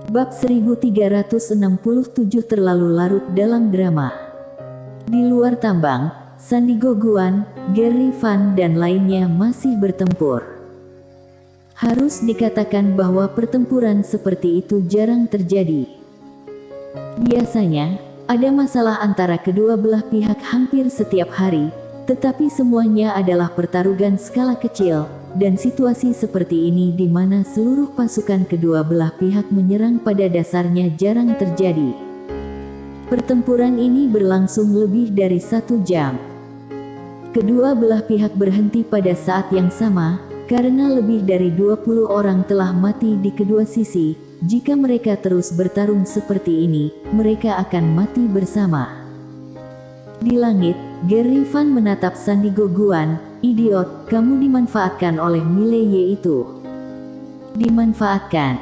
Bab 1367 terlalu larut dalam drama. Di luar tambang, Sandiego Guan, Gary Fan dan lainnya masih bertempur. Harus dikatakan bahwa pertempuran seperti itu jarang terjadi. Biasanya, ada masalah antara kedua belah pihak hampir setiap hari, tetapi semuanya adalah pertarungan skala kecil, dan situasi seperti ini di mana seluruh pasukan kedua belah pihak menyerang pada dasarnya jarang terjadi. Pertempuran ini berlangsung lebih dari 1 jam. Kedua belah pihak berhenti pada saat yang sama, karena lebih dari 20 orang telah mati di kedua sisi. Jika mereka terus bertarung seperti ini, mereka akan mati bersama. Di langit, Gary Fan menatap Sandiego Guan. "Idiot, kamu dimanfaatkan oleh Mileye itu." Dimanfaatkan.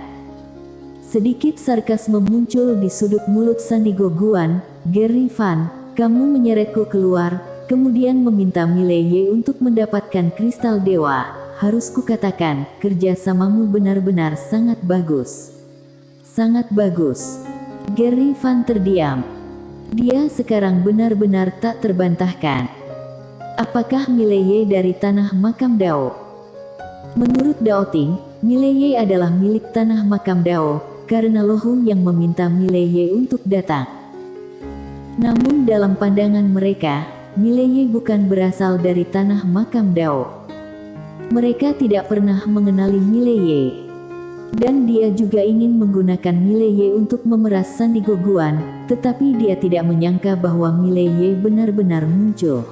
Sedikit sarkasme muncul di sudut mulut Sandiego Guan. "Gary Fan, kamu menyeretku keluar, kemudian meminta Mileye untuk mendapatkan kristal dewa. Harus kukatakan, kerjasamamu benar-benar sangat bagus." Sangat bagus. Gary Fan terdiam. Dia sekarang benar-benar tak terbantahkan. Apakah Mileye dari tanah makam Dao? Menurut Dao Ting, Mileye adalah milik tanah makam Dao, karena Lohu yang meminta Mileye untuk datang. Namun dalam pandangan mereka, Mileye bukan berasal dari tanah makam Dao. Mereka tidak pernah mengenali Mileye. Dan dia juga ingin menggunakan Mileye untuk memeras Sandiego Guan, tetapi dia tidak menyangka bahwa Mileye benar-benar muncul.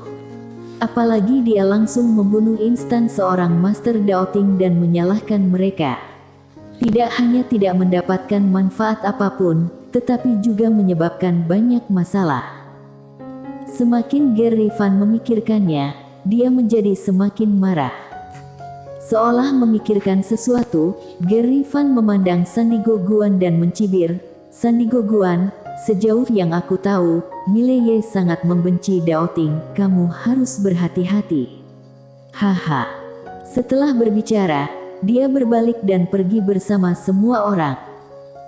Apalagi dia langsung membunuh instan seorang Master Dao Ting dan menyalahkan mereka. Tidak hanya tidak mendapatkan manfaat apapun, tetapi juga menyebabkan banyak masalah. Semakin Gary Fan memikirkannya, dia menjadi semakin marah. Seolah memikirkan sesuatu, Gary Fan memandang Sandiego Guan dan mencibir, "Sandiego Guan, sejauh yang aku tahu, Mileye sangat membenci Dao Ting, kamu harus berhati-hati." Haha. Setelah berbicara, dia berbalik dan pergi bersama semua orang.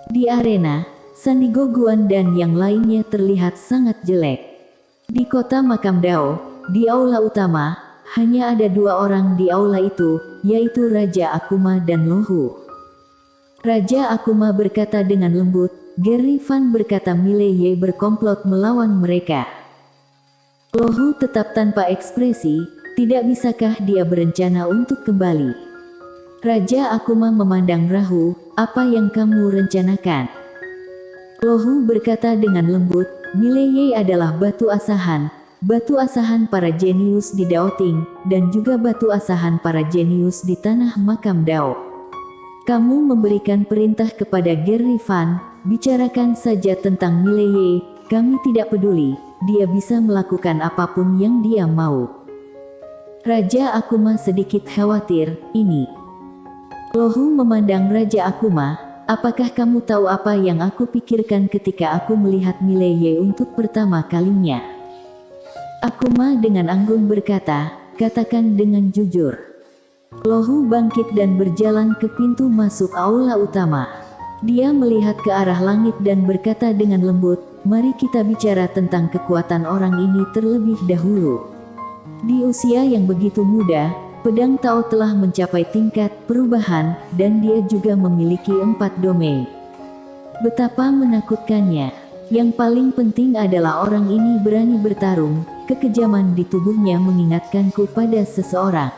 Di arena, Sandiego Guan dan yang lainnya terlihat sangat jelek. Di kota makam Dao, di aula utama, hanya ada 2 orang di aula itu, yaitu Raja Akuma dan Lohu. Raja Akuma berkata dengan lembut, "Gary Fan berkata Mileye berkomplot melawan mereka." Lohu tetap tanpa ekspresi, tidak bisakah dia berencana untuk kembali? Raja Akuma memandang Rahu, "Apa yang kamu rencanakan?" Lohu berkata dengan lembut, "Mileye adalah batu asahan para jenius di Dao Ting, dan juga batu asahan para jenius di tanah makam Dao. Kamu memberikan perintah kepada Gary Fan, bicarakan saja tentang Mileye, kami tidak peduli, dia bisa melakukan apapun yang dia mau." Raja Akuma sedikit khawatir, "Ini." Lohu memandang Raja Akuma, "Apakah kamu tahu apa yang aku pikirkan ketika aku melihat Mileye untuk pertama kalinya?" Akuma dengan anggun berkata, "Katakan dengan jujur." Lohu bangkit dan berjalan ke pintu masuk aula utama. Dia melihat ke arah langit dan berkata dengan lembut, "Mari kita bicara tentang kekuatan orang ini terlebih dahulu." Di usia yang begitu muda, pedang Tao telah mencapai tingkat perubahan, dan dia juga memiliki 4 domain. Betapa menakutkannya. Yang paling penting adalah orang ini berani bertarung. Kekejaman di tubuhnya mengingatkanku pada seseorang.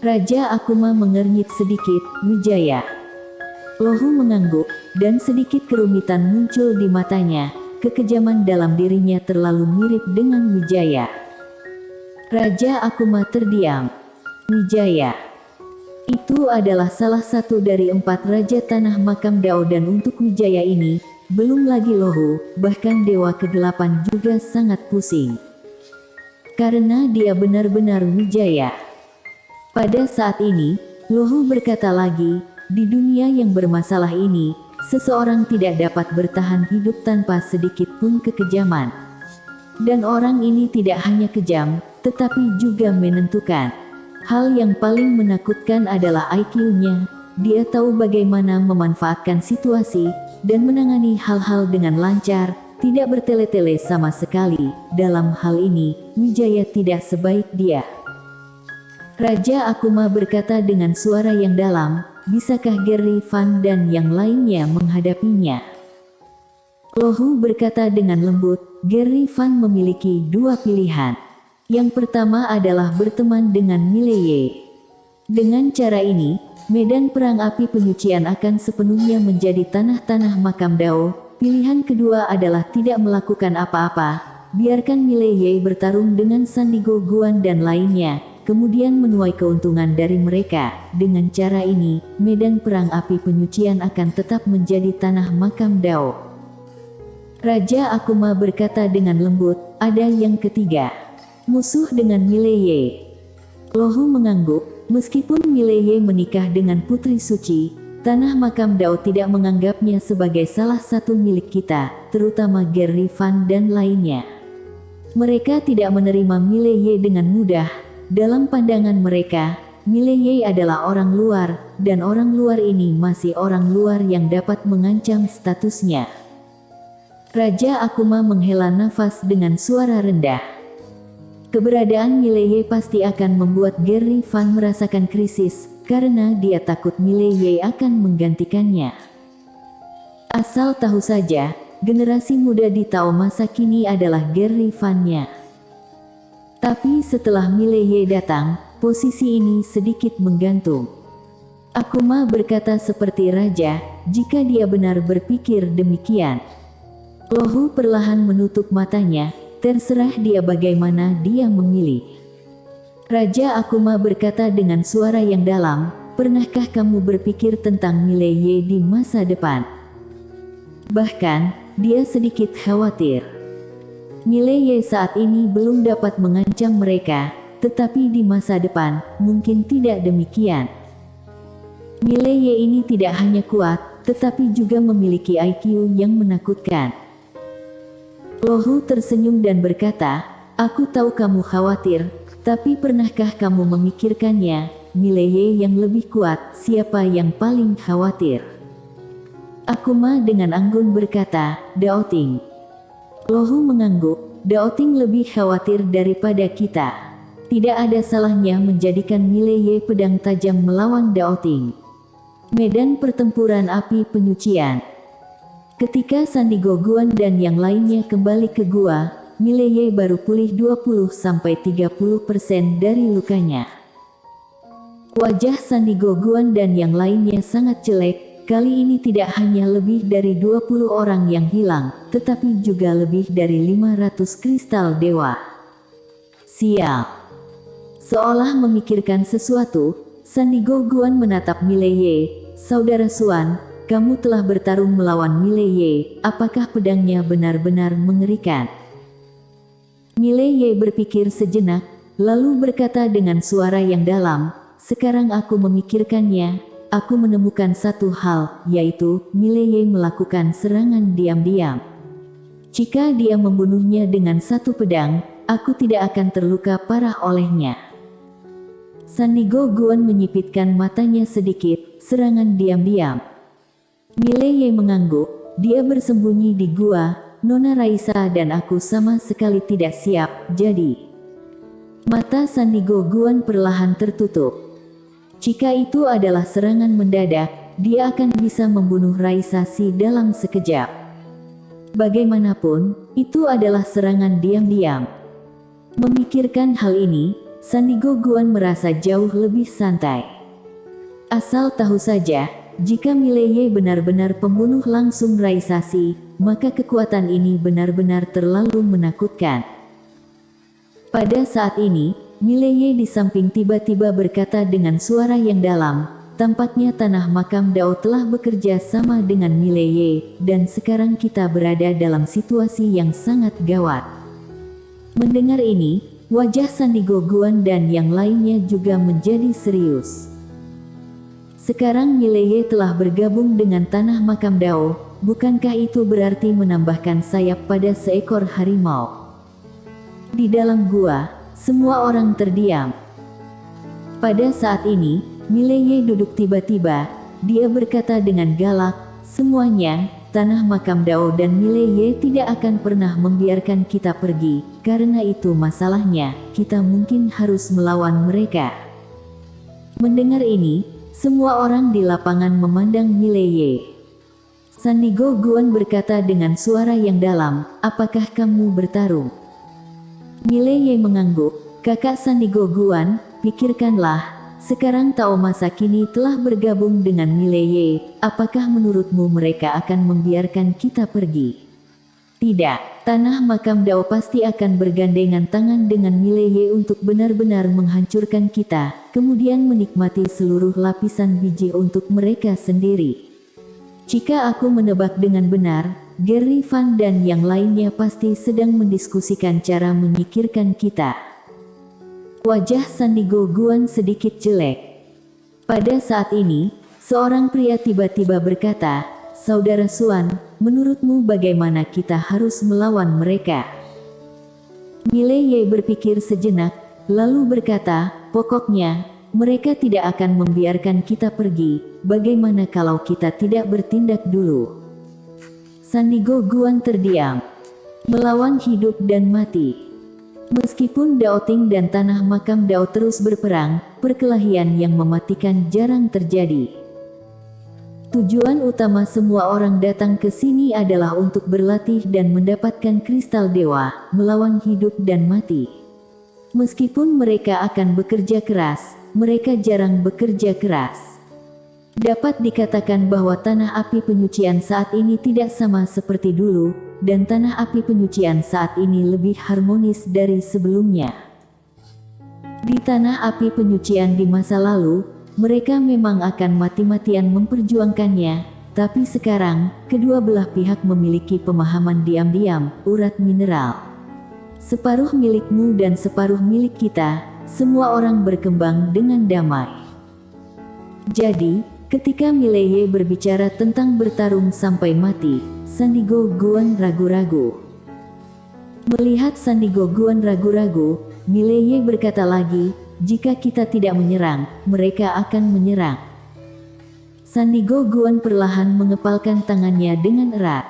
Raja Akuma mengernyit sedikit, "Wijaya." Lohu mengangguk, dan sedikit kerumitan muncul di matanya. Kekejaman dalam dirinya terlalu mirip dengan Wijaya. Raja Akuma terdiam. "Wijaya itu adalah salah satu dari 4 raja tanah makam Dao, dan untuk Wijaya ini, belum lagi Lohu, bahkan Dewa ke-8 juga sangat pusing. Karena dia benar-benar Wijaya." Pada saat ini, Lohu berkata lagi, "Di dunia yang bermasalah ini, seseorang tidak dapat bertahan hidup tanpa sedikit pun kekejaman. Dan orang ini tidak hanya kejam, tetapi juga menentukan. Hal yang paling menakutkan adalah IQ-nya. dia tahu bagaimana memanfaatkan situasi dan menangani hal-hal dengan lancar, tidak bertele-tele sama sekali. Dalam hal ini, Wijaya tidak sebaik dia. Raja Akuma berkata dengan suara yang dalam, bisakah Gerry Van dan yang lainnya menghadapinya? Lohou berkata dengan lembut, Gerry Van memiliki dua pilihan. Yang pertama adalah berteman dengan Mileye. Dengan cara ini, medan perang api penyucian akan sepenuhnya menjadi tanah-tanah makam Dao. Pilihan kedua adalah tidak melakukan apa-apa, biarkan Mileye bertarung dengan Sandigo Guan dan lainnya, kemudian menuai keuntungan dari mereka. Dengan cara ini, medan perang api penyucian akan tetap menjadi tanah makam Dao. Raja Akuma berkata dengan lembut, ada yang ketiga. Musuh dengan Mileye. Lohou mengangguk. Meskipun Mileye menikah dengan putri suci, tanah makam Dao tidak menganggapnya sebagai salah satu milik kita, terutama Gerry Van dan lainnya. Mereka tidak menerima Mileye dengan mudah. Dalam pandangan mereka, Mileye adalah orang luar, dan orang luar ini masih orang luar yang dapat mengancam statusnya. Raja Akuma menghela nafas dengan suara rendah. Keberadaan Mileye pasti akan membuat Gerry Van merasakan krisis, karena dia takut Mileye akan menggantikannya. Asal tahu saja, generasi muda di Tao masa kini adalah Gerry Van-nya. Tapi setelah Mileye datang, posisi ini sedikit menggantung. Akuma berkata seperti raja, jika dia benar berpikir demikian. Lohou perlahan menutup matanya. Terserah dia bagaimana dia memilih. Raja Akuma berkata dengan suara yang dalam, pernahkah kamu berpikir tentang Mileye di masa depan? Bahkan, dia sedikit khawatir. Mileye saat ini belum dapat mengancam mereka, tetapi di masa depan, mungkin tidak demikian. Mileye ini tidak hanya kuat, tetapi juga memiliki IQ yang menakutkan. Lohou tersenyum dan berkata, aku tahu kamu khawatir, tapi pernahkah kamu memikirkannya, Mileye yang lebih kuat, siapa yang paling khawatir? Akuma dengan anggun berkata, Daoting. Lohou mengangguk, Daoting lebih khawatir daripada kita. Tidak ada salahnya menjadikan Mileye pedang tajam melawan Daoting. Medan pertempuran api penyucian. Ketika Sandigo Guan dan yang lainnya kembali ke gua, Mileye baru pulih 20-30% dari lukanya. Wajah Sandigo Guan dan yang lainnya sangat jelek, kali ini tidak hanya lebih dari 20 orang yang hilang, tetapi juga lebih dari 500 kristal dewa. Sial. Seolah memikirkan sesuatu, Sandigo Guan menatap Mileye, saudara Suan. Kamu telah bertarung melawan Mileye, apakah pedangnya benar-benar mengerikan? Mileye berpikir sejenak, lalu berkata dengan suara yang dalam, sekarang aku memikirkannya, aku menemukan satu hal, yaitu, Mileye melakukan serangan diam-diam. Jika dia membunuhnya dengan satu pedang, aku tidak akan terluka parah olehnya. Sandigo Guan menyipitkan matanya sedikit, serangan diam-diam. Mileye mengangguk, dia bersembunyi di gua, Nona Raisa dan aku sama sekali tidak siap, jadi. Mata Sandigo Guan perlahan tertutup. Jika itu adalah serangan mendadak, dia akan bisa membunuh Raisa Si dalam sekejap. Bagaimanapun, itu adalah serangan diam-diam. Memikirkan hal ini, Sandigo Guan merasa jauh lebih santai. Asal tahu saja, jika Mileye benar-benar pembunuh langsung Raisa Si, maka kekuatan ini benar-benar terlalu menakutkan. Pada saat ini, Mileye di samping tiba-tiba berkata dengan suara yang dalam, tampaknya tanah makam Dao telah bekerja sama dengan Mileye, dan sekarang kita berada dalam situasi yang sangat gawat. Mendengar ini, wajah Sandigo Guan dan yang lainnya juga menjadi serius. Sekarang Mileye telah bergabung dengan tanah makam Dao, bukankah itu berarti menambahkan sayap pada seekor harimau? Di dalam gua, semua orang terdiam. Pada saat ini, Mileye duduk tiba-tiba, dia berkata dengan galak, "Semuanya, tanah makam Dao dan Mileye tidak akan pernah membiarkan kita pergi. Karena itu masalahnya, kita mungkin harus melawan mereka." Mendengar ini, semua orang di lapangan memandang Mileye. Sandigo Guan berkata dengan suara yang dalam, "Apakah kamu bertarung?" Mileye mengangguk, "Kakak Sandigo Guan, pikirkanlah, sekarang Tao masa kini telah bergabung dengan Mileye, apakah menurutmu mereka akan membiarkan kita pergi?" "Tidak, tanah makam Dao pasti akan bergandengan tangan dengan Mileye untuk benar-benar menghancurkan kita, kemudian menikmati seluruh lapisan biji untuk mereka sendiri." Jika aku menebak dengan benar, Gary Fan dan yang lainnya pasti sedang mendiskusikan cara menyingkirkan kita. Wajah Sandigo Guan sedikit jelek. Pada saat ini, seorang pria tiba-tiba berkata, "Saudara Suan, menurutmu bagaimana kita harus melawan mereka?" Mileye berpikir sejenak, lalu berkata, "Pokoknya, mereka tidak akan membiarkan kita pergi. Bagaimana kalau kita tidak bertindak dulu?" Sandigo Guan terdiam. Melawan hidup dan mati. Meskipun Daoting dan tanah makam Dao terus berperang, perkelahian yang mematikan jarang terjadi. Tujuan utama semua orang datang ke sini adalah untuk berlatih dan mendapatkan kristal dewa, melawan hidup dan mati. Meskipun mereka akan bekerja keras, mereka jarang bekerja keras. Dapat dikatakan bahwa tanah api penyucian saat ini tidak sama seperti dulu, dan tanah api penyucian saat ini lebih harmonis dari sebelumnya. Di tanah api penyucian di masa lalu, mereka memang akan mati-matian memperjuangkannya, tapi sekarang, kedua belah pihak memiliki pemahaman diam-diam, urat mineral. Separuh milikmu dan separuh milik kita, semua orang berkembang dengan damai. Jadi, ketika Mileye berbicara tentang bertarung sampai mati, Sandigo Guan ragu-ragu. Melihat Sandigo Guan ragu-ragu, Mileye berkata lagi, "Jika kita tidak menyerang, mereka akan menyerang." Sandigo Guan perlahan mengepalkan tangannya dengan erat.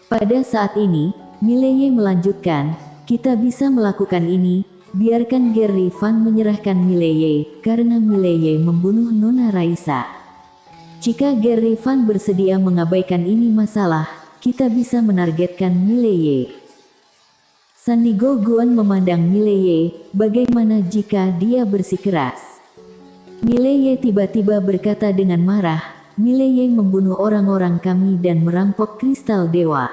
Pada saat ini, Mileye melanjutkan, "Kita bisa melakukan ini. Biarkan Gary Fan menyerahkan Mileye, karena Mileye membunuh Nona Raisa. Jika Gary Fan bersedia mengabaikan ini masalah, kita bisa menargetkan Mileye." Sandigo Guan memandang Mileye, bagaimana jika dia bersikeras? Mileye tiba-tiba berkata dengan marah, "Mileye membunuh orang-orang kami dan merampok kristal dewa.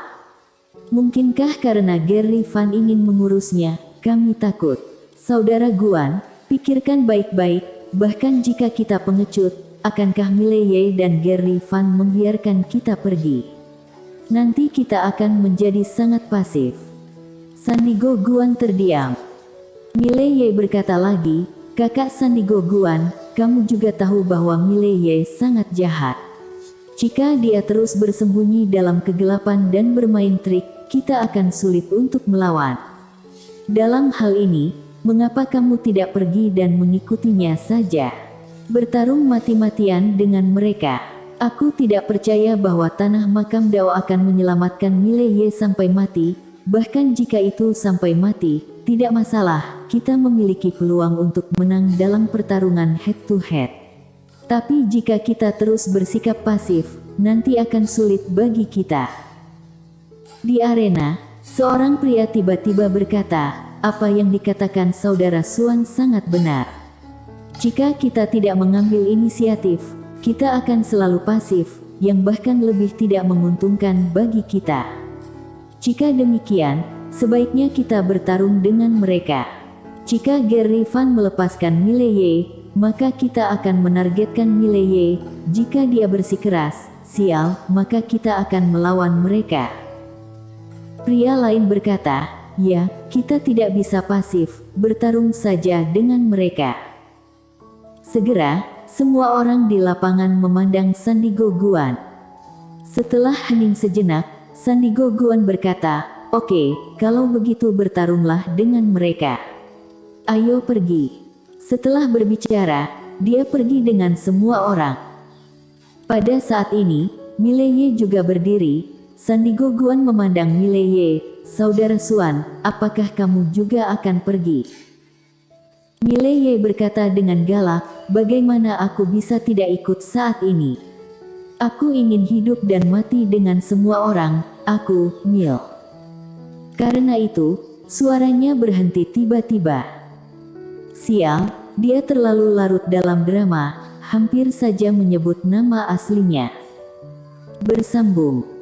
Mungkinkah karena Gary Fan ingin mengurusnya, kami takut?" Saudara Guan, pikirkan baik-baik, bahkan jika kita pengecut, akankah Mileye dan Gary Fan membiarkan kita pergi? Nanti kita akan menjadi sangat pasif. Sandigo Guan terdiam. Mileye berkata lagi, "Kakak Sandigo Guan, kamu juga tahu bahwa Mileye sangat jahat. Jika dia terus bersembunyi dalam kegelapan dan bermain trik, kita akan sulit untuk melawan. Dalam hal ini, mengapa kamu tidak pergi dan mengikutinya saja? Bertarung mati-matian dengan mereka. Aku tidak percaya bahwa tanah makam Dao akan menyelamatkan Mileye sampai mati, bahkan jika itu sampai mati, tidak masalah, kita memiliki peluang untuk menang dalam pertarungan head to head. Tapi jika kita terus bersikap pasif, nanti akan sulit bagi kita." Di arena, seorang pria tiba-tiba berkata, "Apa yang dikatakan Saudara Suan sangat benar. Jika kita tidak mengambil inisiatif, kita akan selalu pasif, yang bahkan lebih tidak menguntungkan bagi kita. Jika demikian, sebaiknya kita bertarung dengan mereka. Jika Gary Fan melepaskan Mileye, maka kita akan menargetkan Mileye. Jika dia bersikeras, sial, maka kita akan melawan mereka." Pria lain berkata, "Ya, kita tidak bisa pasif, bertarung saja dengan mereka." Segera, semua orang di lapangan memandang Sandigo Guan. Setelah hening sejenak, Sandigo Guan berkata, "Oke, kalau begitu bertarunglah dengan mereka. Ayo pergi." Setelah berbicara, dia pergi dengan semua orang. Pada saat ini, Mileye juga berdiri. Sandigo Guan memandang Mileye, "Saudara Suan, apakah kamu juga akan pergi?" Mileye berkata dengan galak, "Bagaimana aku bisa tidak ikut saat ini? Aku ingin hidup dan mati dengan semua orang, aku, Mil." Karena itu, suaranya berhenti tiba-tiba. Sial, dia terlalu larut dalam drama, hampir saja menyebut nama aslinya. Bersambung.